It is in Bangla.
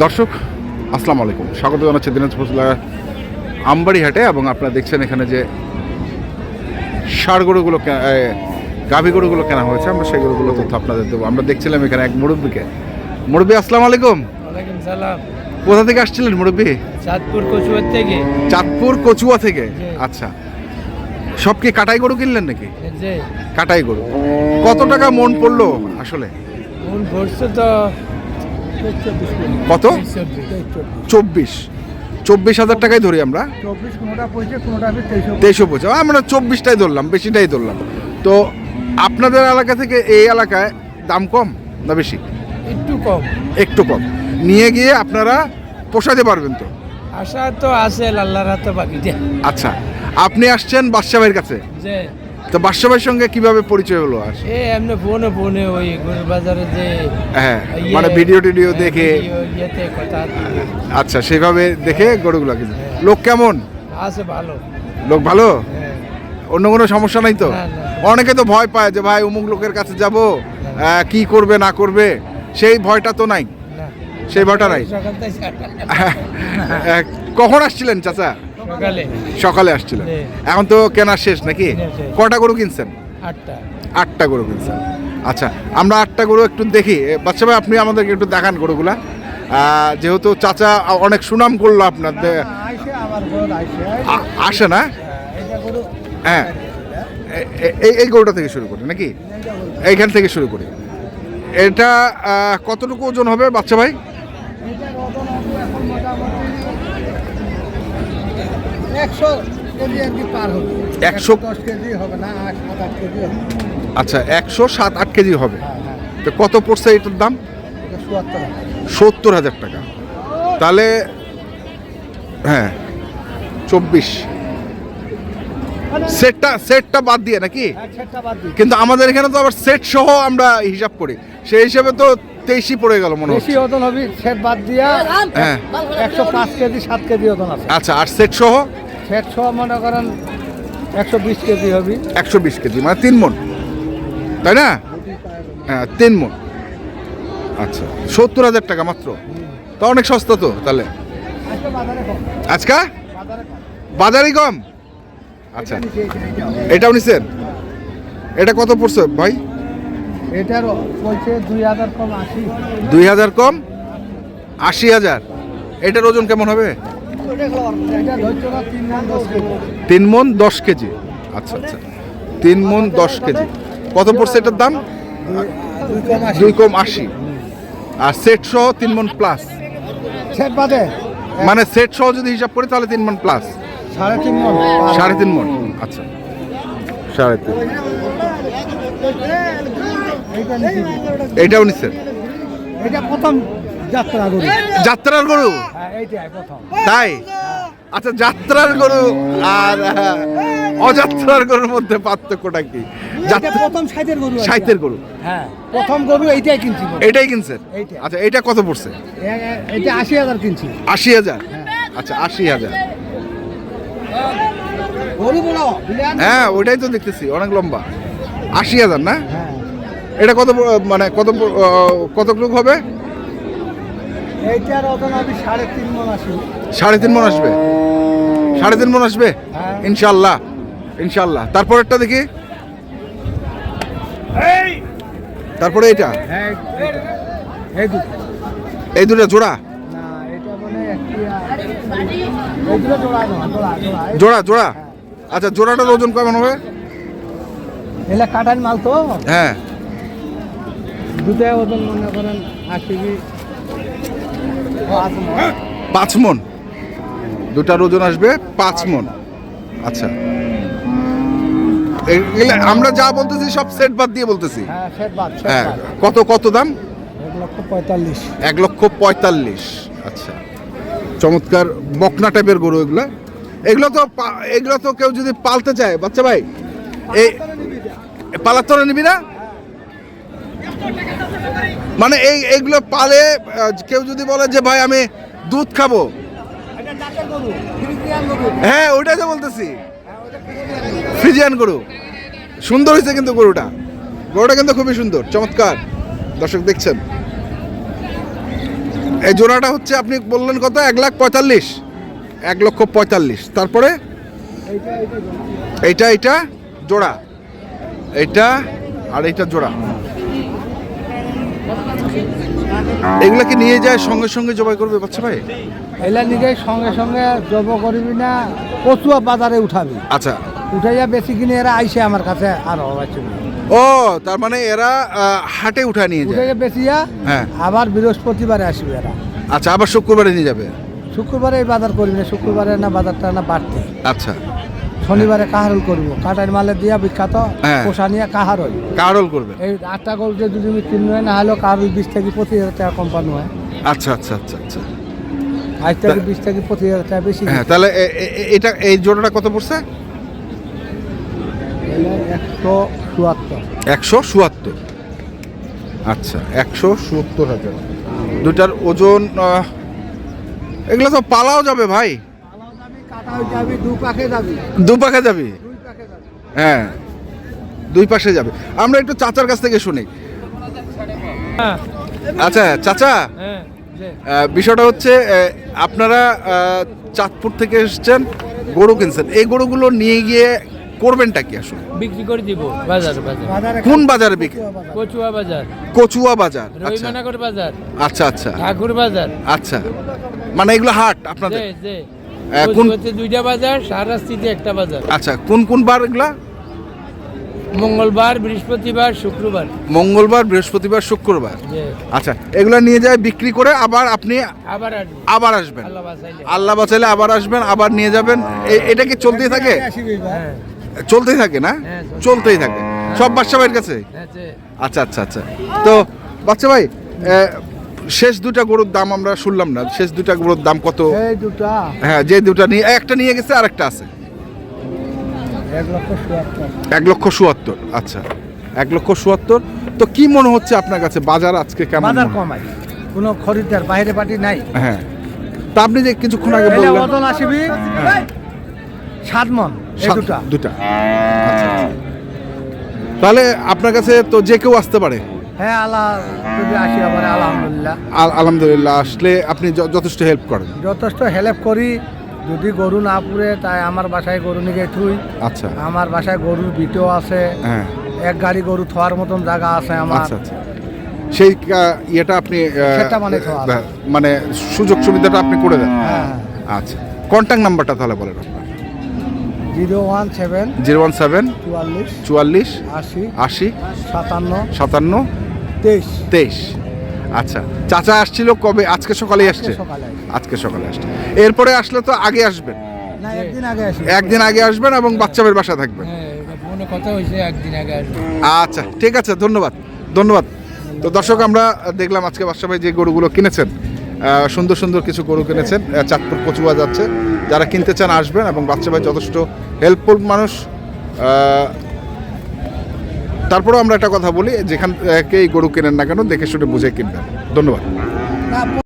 দর্শক আসসালামু আলাইকুম, স্বাগত জানাচ্ছি দিনাজপুর জেলার আমবাড়ি হাটে। এবং আপনারা দেখছেন এখানে যে ষাঁড় গরুগুলো গাভী গরুগুলো কেনা হয়েছে, আমরা সেই গরুগুলো তথ্য আপনাদের দেবো। আমরা দেখছিলাম এখানে এক মুরব্বীকে। মুরব্বী আসসালামু আলাইকুম। ওয়ালাইকুম সালাম। কোথা থেকে আসছিলেন মুরব্বী? চাঁদপুর কচুয়া থেকে। চাঁদপুর কচুয়া থেকে, আচ্ছা। সব কি কাটাই গরু কিনলেন নাকি? যে কাটাই গরু কত টাকা মন পড়লো আসলে? মন ভরছে তো কত? 24,000 টাকাই ধরি আমরা। 23,000 আমরা 24টাই ধরলাম, বেশিটাই ধরলাম। তো আপনাদের এলাকা থেকে এই এলাকায় দাম কম না বেশি? একটু কম। একটু কম। নিয়ে গিয়ে আপনারা পোষাতে পারবেন তো? আশা তো আছে, আল্লাহর হাতে বাকি। আচ্ছা, আপনি আসছেন বাদশা ভাইয়ের কাছে, যে তো বাদশা ভাইয়ের সঙ্গে কিভাবে পরিচয় হলো? এমনি ফোনে ওই গরুর বাজারে যে হ্যাঁ, মানে ভিডিও টিডিও দেখে ইয়েতে কথা। আচ্ছা, সেভাবে দেখে গরুগুলো কিনছে। লোক কেমন আছে? ভালো লোক, ভালো। হ্যাঁ। অন্য কোনো সমস্যা নাই তো? না, না। অনেকে তো ভয় পায় যে ভাই অমুক লোকের কাছে যাব, কি করবে না করবে, সেই ভয়টা তো নাই? না, সেই ভয়টা নাই। কখন আসছিলেন চাচা? সকালে। সকালে আসছিলেন। জি। এখন তো কেনা শেষ নাকি? কেনা শেষ। কটা গরু কিনছেন? 8টা। 8টা গরু কিনছেন। আচ্ছা, আমরা 8টা গরু একটু দেখি। বাচ্চা ভাই, আপনি আমাদেরকে একটু দেখান গরুগুলা। যেহেতু চাচা অনেক সুনাম করলো আপনার, আসে না? হ্যাঁ, এই গরুটা থেকে শুরু করি নাকি? এইখান থেকে শুরু করি। এটা কতটুকু ওজন হবে বাচ্চা ভাই? 110 কেজি হবে না, 7-8 কেজি হবে। আচ্ছা, 107-8 কেজি হবে। তো কত পড়ছে এটার দাম? 70,000 টাকা। তাহলে হ্যাঁ, 24 সেটটা বাদ দিয়ে নাকি? কিন্তু আমাদের এখানে তো আবার সেট সহ আমরা হিসাব করি, সেই হিসাবে তো 23ই পড়ে গেল মনে হচ্ছে। বেশি ওজন হবে সেট বাদ দিয়া। হ্যাঁ, 105 কেজি 7 কেজি ওজন আছে। আচ্ছা, আর সেট সহ? সেট সহ মনে করেন 120 কেজি হবে। 120 কেজি মানে 3 মণ, তাই না? হ্যাঁ, 3 মণ। আচ্ছা, 70,000 টাকা মাত্র, তা অনেক সস্তা তো তাহলে। আজকা বাজারই কম। আচ্ছা, এটাও নিছেন? এটা কত পড়ছে ভাই? এটার বলছে 2000 কম 80। 2000 কম 80,000। এটার ওজন কেমন হবে? এটা ধরছো না 3 মণ 10 কেজি। 3 মণ 10 কেজি। আচ্ছা আচ্ছা, 3 মণ 10 কেজি। কত পড়ছে এটার দাম? 2 কম 80। আর সেট সহ 3 মণ প্লাস। সেট বাদে মানে সেট সহ যদি হিসাব করি তাহলে 3 মণ প্লাস। 3.5 মণ। 3.5 মণ। আচ্ছা, 3.5। এইটাও নিচ্ছেন? এটা প্রথম যাত্রা গরু। যাত্রার গরু? হ্যাঁ, এইটাই প্রথম। তাই? আচ্ছা, যাত্রার গরু আর অযাত্রার গরুর মধ্যে পার্থক্যটা কি? এটা প্রথম সাইতের গরু। সাইতের গরু? হ্যাঁ, প্রথম গরু এইটাই কিনছি। এটাই কিনছেন? এইটা। আচ্ছা, এটা কত পড়ছে? এটা 80,000 কিনছি। 80,000? আচ্ছা, 80,000। গরু বড়। হ্যাঁ, ওইটাই তো দেখতেছি, অনেক লম্বা। 80,000 না? হ্যাঁ। এটা কত মানে কতটুকু হবে? এইটার ওজন হবে 3.5 মণ আসবে। 3.5 মণ আসবে? 3.5 মণ আসবে হ্যাঁ। ইনশাল্লাহ, ইনশাল্লাহ। তারপরেরটা দেখি। তারপরে এটা? হ্যাঁ, এই দুটো। এই দুটো জোড়া? না, এটা মানে এই দুটো জোড়া না, জোড়া। জোড়া জোড়া? আচ্ছা, জোড়াটার ওজন কেমন হবে? এলা কাটার মাল তো। হ্যাঁ, দুটো ওজন মনে করেন 80 5 মণ। দুটার ওজন আসবে 5 মণ। আচ্ছা, এগুলো আমরা যা বলতেছি সব সেট বাদ দিয়ে বলতেছি। হ্যাঁ, সেট বাদ। হ্যাঁ, কত দাম? 1,45,000। 1,45,000। আচ্ছা, চমৎকার বকনা টাইপের গরু এগুলো। এগুলো তো কেউ যদি পালতে চায়, বাচ্চা ভাই, এই পালার তোরা নিবি না? মানে এইগুলো পালে কেউ যদি বলে যে ভাই আমি দুধ খাবো, হ্যাঁ ওইটাই তো বলতেছি, ফ্রিজিয়ান গরু। সুন্দর হয়েছে কিন্তু গরুটা কিন্তু খুবই সুন্দর, চমৎকার। দর্শক দেখছেন এই জোড়াটা হচ্ছে আপনি বললেন কত, 1,45,000, 1,45,000। তারপরে এইটা জোড়া, এইটা আর এইটা জোড়া। এগুলা কি নিয়ে যায় সঙ্গে সঙ্গে জবাই করবে বাচ্চা ভাই? এলা নিকে সঙ্গে সঙ্গে জব করবি না, কচুয়া বাজারে উঠাবি, আচ্ছা, উঠাইয়া বেশি কিনে এরা আইসে আমার কাছে আর হবাইছে ও তার মানে এরা হাটে উঠা নিয়ে যায়। উঠাইয়া বেশিয়া হ্যাঁ, আবার বৃহস্পতিবারে আসবে এরা। আচ্ছা, আবার শুক্রবারে নিয়ে যাবে। শুক্রবারে এই বাজার করবি না, শুক্রবারে না বাজারটা না বাড়তে। আচ্ছা, শনিবারে কাহারল করবো, কাটার মালে দিয়া বিখ্যাত হ্যাঁ। পোষা নিয়ে কাহারল। কারল করবে। এই 8টা গরু যে যদি আমি কিনবো না হলেও কাহারল 20 থেকে 25,000 টাকা কোম্পানি হয়। আচ্ছা আচ্ছা আচ্ছা আচ্ছা। 8 থেকে 20 থেকে 25,000 টাকা বেশি। হ্যাঁ, তাহলে এটা এই জোড়াটা কত পড়ছে? 174। 177। আচ্ছা, 170,000। দুটার ওজন এগুলো তো পালাও যাবে ভাই, দুপাকে যাবি। দুপাকে যাবে। হ্যাঁ, দুই পাশে যাবে। আমরা একটু চাচার কাছ থেকে শুনি। আচ্ছা চাচা, বিষয়টা হচ্ছে আপনারা চাঁদপুর থেকে এসেছেন, গরু কিনছেন, এই গরুগুলো নিয়ে গিয়ে করবেনটা কি আসলে? বিক্রি করে দিব বাজার বাজার। কোন বাজারে বিক্রি? কচুয়া বাজার, কচুয়া বাজার। আচ্ছা রহিমানগর বাজার, আচ্ছা আচ্ছা ঠাকুর বাজার। আচ্ছা, মানে এগুলো হাট আপনাদের? যে যে কোন? কচুয়াতে 2টা বাজার, শাহরাস্তিতে 1টা বাজার। আচ্ছা, কোন কোন বার এগুলা? মঙ্গলবার, বৃহস্পতিবার, শুক্রবার। মঙ্গলবার, বৃহস্পতিবার, শুক্রবার। যে আচ্ছা, এগুলা নিয়ে যায় বিক্রি করে আবার আপনি আবার আসবো, আবার আসবেন। আল্লাহ বাঁচাইলে। আল্লাহ বাঁচাইলে আবার আসবেন, আবার নিয়ে যাবেন। এটা কি চলতেই থাকে? হ্যাঁ চলতেই থাকে না? হ্যাঁ, চলতেই থাকে সব বাচ্চা ভাইয়ের কাছে? হ্যাঁ, যে আচ্ছা আচ্ছা আচ্ছা। তো বাচ্চা ভাই, শেষ দুটা গরুর দাম আমরা শুনলাম না, শেষ দুটা গরুর দাম কত? এই দুটা হ্যাঁ, যে দুটা নিয়ে, একটা নিয়ে গেছে আর একটা আছে। 1,77,000। 1,77,000। আচ্ছা, 1,77,000। তো কি মনে হচ্ছে আপনার কাছে বাজার আজকে কেমন? বাজার মনে- কমাই, কোনো খরিদ্দার বাইরে পার্টি নাই। হ্যাঁ, তা আপনি যে কিছুক্ষণ আগে এলে বললেন ওজন আসবি 7 মন, এই দুটা। দুটা। আচ্ছা আচ্ছা। তাহলে আপনার কাছে তো যে কেউ আসতে পারে? হ্যাঁ, আল্লাহ যদি আসি আবার আলহামদুলিল্লাহ। আলহামদুলিল্লাহ, আসলে আপনি যথেষ্ট হেল্প করেন। যথেষ্ট হেল্প করি। যদি গরু না পুড়ে তাই আমার বাসায় গরু নিয়ে থুই। আচ্ছা, আমার বাসায় গরুর ভিটেও আছে, হ্যাঁ, এক গাড়ি গরু থোয়ার মতন জায়গা আছে আমার। আচ্ছা আচ্ছা। সেই ইয়েটা আপনি সেটা মানে খাওয়া আছে। মানে সুযোগ সুবিধাটা আপনি করে দেন। হ্যাঁ, আচ্ছা, কন্ট্যাক্ট নাম্বারটা তাহলে বলেন আপনার। 017 017 44 44 80 80 57 57 23। 23। আচ্ছা, চাচা আসছিল কবে? আজকে সকালে আসছে? সকালে আসি। আজকে সকালে আসছে। এরপরে আসলে তো আগে আসবেন, না, একদিন আগে আসি। একদিন আগে আসবেন এবং বাচ্চাদের বাসা থাকবেন। হ্যাঁ, এটা ফোনে কথা হয়েছে, একদিন আগে আসবো। আচ্ছা, ঠিক আছে, ধন্যবাদ ধন্যবাদ। তো দর্শক, আমরা দেখলাম আজকে বাদশা ভাই যে গরুগুলো কিনেছেন, সুন্দর সুন্দর কিছু গরু কিনেছেন। চাঁদপুর কচুয়া যাচ্ছে, যারা কিনতে চান আসবেন, এবং বাদশা ভাই যথেষ্ট হেল্পফুল মানুষ। তারপরেও আমরা একটা কথা বলি, যেখান থেকেই গরু কেনেন না কেন দেখে শুনে বুঝে কিনবেন। ধন্যবাদ।